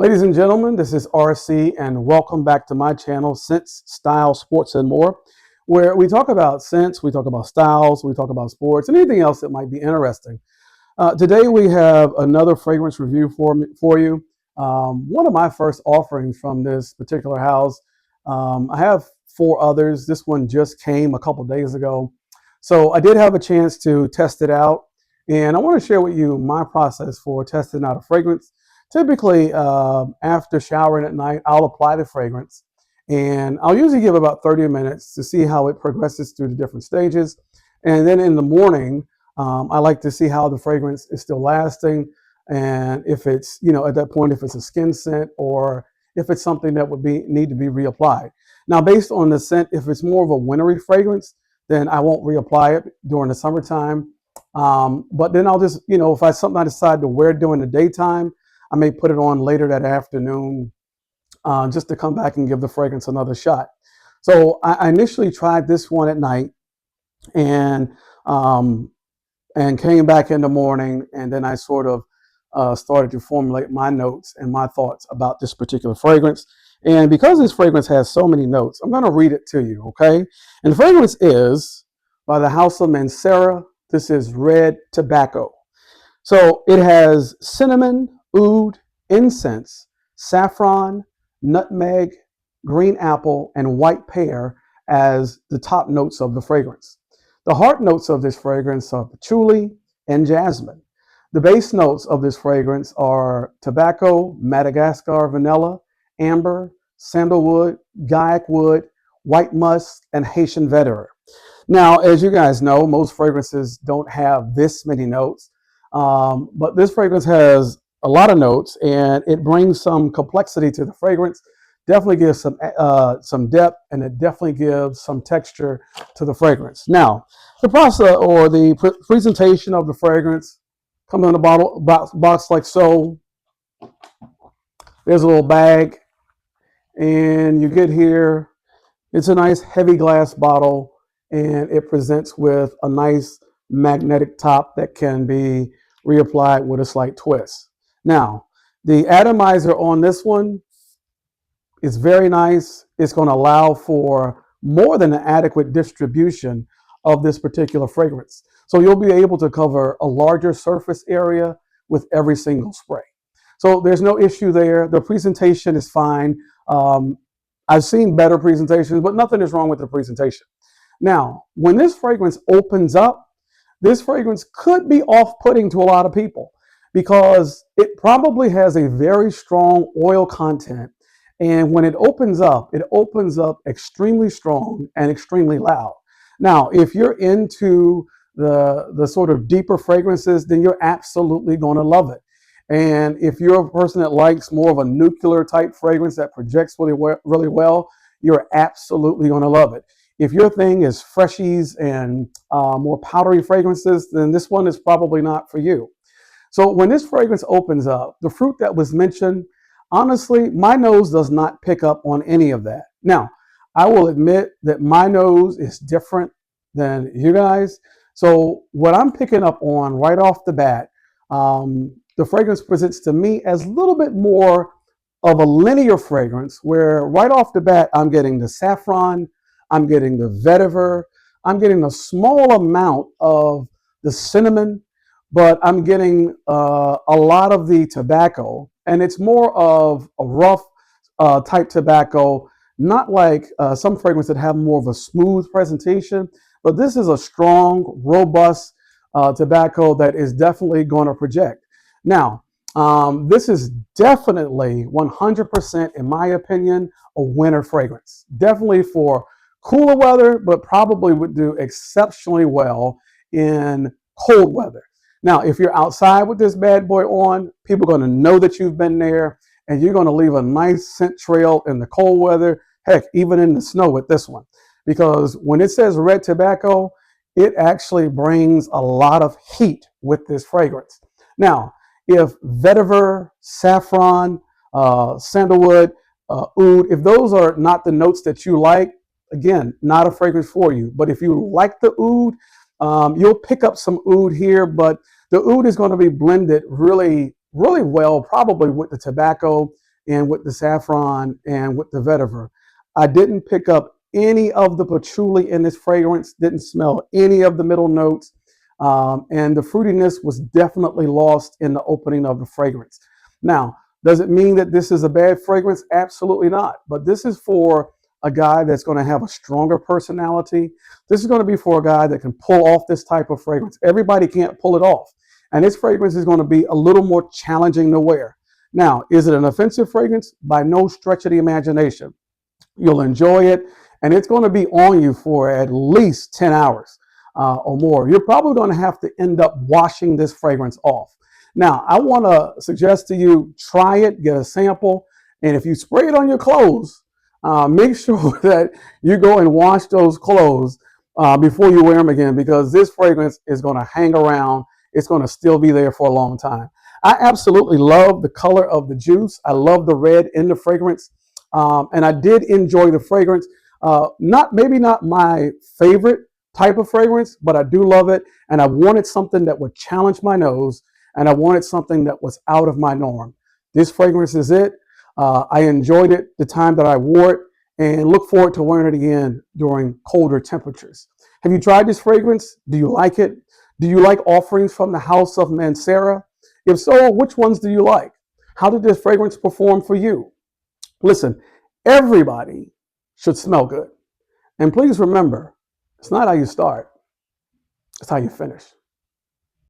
Ladies and gentlemen, this is RC, and welcome back to my channel, Scents, Style, Sports, and More, where we talk about scents, we talk about styles, we talk about sports, and anything else that might be interesting. Today we have another fragrance review for you. One of my first offerings from this particular house. I have four others. This one just came a couple days ago. So I did have a chance to test it out, and I want to share with you my process for testing out a fragrance. Typically, after showering at night, I'll apply the fragrance, and I'll usually give about 30 minutes to see how it progresses through the different stages. And then in the morning, I like to see how the fragrance is still lasting, and if it's, at that point, if it's a skin scent or if it's something that would need to be reapplied. Now, based on the scent, if it's more of a wintry fragrance, then I won't reapply it during the summertime. But then I'll just, if something I decide to wear during the daytime, I may put it on later that afternoon just to come back and give the fragrance another shot. So I initially tried this one at night and came back in the morning, and then I sort of started to formulate my notes and my thoughts about this particular fragrance. And because this fragrance has so many notes, I'm going to read it to you, okay? And the fragrance is by the House of Mancera. This is Red Tobacco. So it has cinnamon, oud, incense, saffron, nutmeg, green apple, and white pear as the top notes of the fragrance. The heart notes of this fragrance are patchouli and jasmine. The base notes of this fragrance are tobacco, Madagascar vanilla, amber, sandalwood, gaiac wood, white musk, and Haitian vetiver. Now, as you guys know, most fragrances don't have this many notes, but this fragrance has a lot of notes, and it brings some complexity to the fragrance. Definitely gives some depth, and it definitely gives some texture to the fragrance. Now, the process or the presentation of the fragrance comes in a box like so. There's a little bag, and you get here. It's a nice heavy glass bottle, and it presents with a nice magnetic top that can be reapplied with a slight twist. Now, the atomizer on this one is very nice. It's going to allow for more than an adequate distribution of this particular fragrance. So you'll be able to cover a larger surface area with every single spray. So there's no issue there. The presentation is fine. I've seen better presentations, but nothing is wrong with the presentation. Now, when this fragrance opens up, this fragrance could be off-putting to a lot of people because it probably has a very strong oil content. And when it opens up extremely strong and extremely loud. Now, if you're into the sort of deeper fragrances, then you're absolutely going to love it. And if you're a person that likes more of a nuclear type fragrance that projects really well, you're absolutely going to love it. If your thing is freshies and more powdery fragrances, then this one is probably not for you. So when this fragrance opens up, the fruit that was mentioned, honestly, my nose does not pick up on any of that. Now, I will admit that my nose is different than you guys. So what I'm picking up on right off the bat, the fragrance presents to me as a little bit more of a linear fragrance where right off the bat, I'm getting the saffron, I'm getting the vetiver, I'm getting a small amount of the cinnamon, but I'm getting a lot of the tobacco, and it's more of a rough type tobacco, not like some fragrances that have more of a smooth presentation, but this is a strong, robust tobacco that is definitely going to project. Now, this is definitely 100%, in my opinion, a winter fragrance. Definitely for cooler weather, but probably would do exceptionally well in cold weather. Now, if you're outside with this bad boy on, people are going to know that you've been there, and you're going to leave a nice scent trail in the cold weather, heck, even in the snow with this one. Because when it says red tobacco, it actually brings a lot of heat with this fragrance. Now, if vetiver, saffron, sandalwood, oud, if those are not the notes that you like, again, not a fragrance for you. But if you like the oud, you'll pick up some oud here, but the oud is going to be blended really, really well, probably with the tobacco and with the saffron and with the vetiver. I didn't pick up any of the patchouli in this fragrance, didn't smell any of the middle notes, and the fruitiness was definitely lost in the opening of the fragrance. Now, does it mean that this is a bad fragrance? Absolutely not. But this is for a guy that's going to have a stronger personality. This is going to be for a guy that can pull off this type of fragrance. Everybody can't pull it off. And this fragrance is going to be a little more challenging to wear. Now, is it an offensive fragrance? By no stretch of the imagination. You'll enjoy it, and it's going to be on you for at least 10 hours or more. You're probably going to have to end up washing this fragrance off. Now, I want to suggest to you, try it, get a sample, and if you spray it on your clothes, make sure that you go and wash those clothes before you wear them again, because this fragrance is going to hang around. It's going to still be there for a long time. I absolutely love the color of the juice. I love the red in the fragrance. And I did enjoy the fragrance. Maybe not my favorite type of fragrance, but I do love it. And I wanted something that would challenge my nose, and I wanted something that was out of my norm. This fragrance is it. I enjoyed it the time that I wore it, and look forward to wearing it again during colder temperatures. Have you tried this fragrance? Do you like it? Do you like offerings from the House of Mancera? If so, which ones do you like? How did this fragrance perform for you? Listen, everybody should smell good. And please remember, it's not how you start, it's how you finish.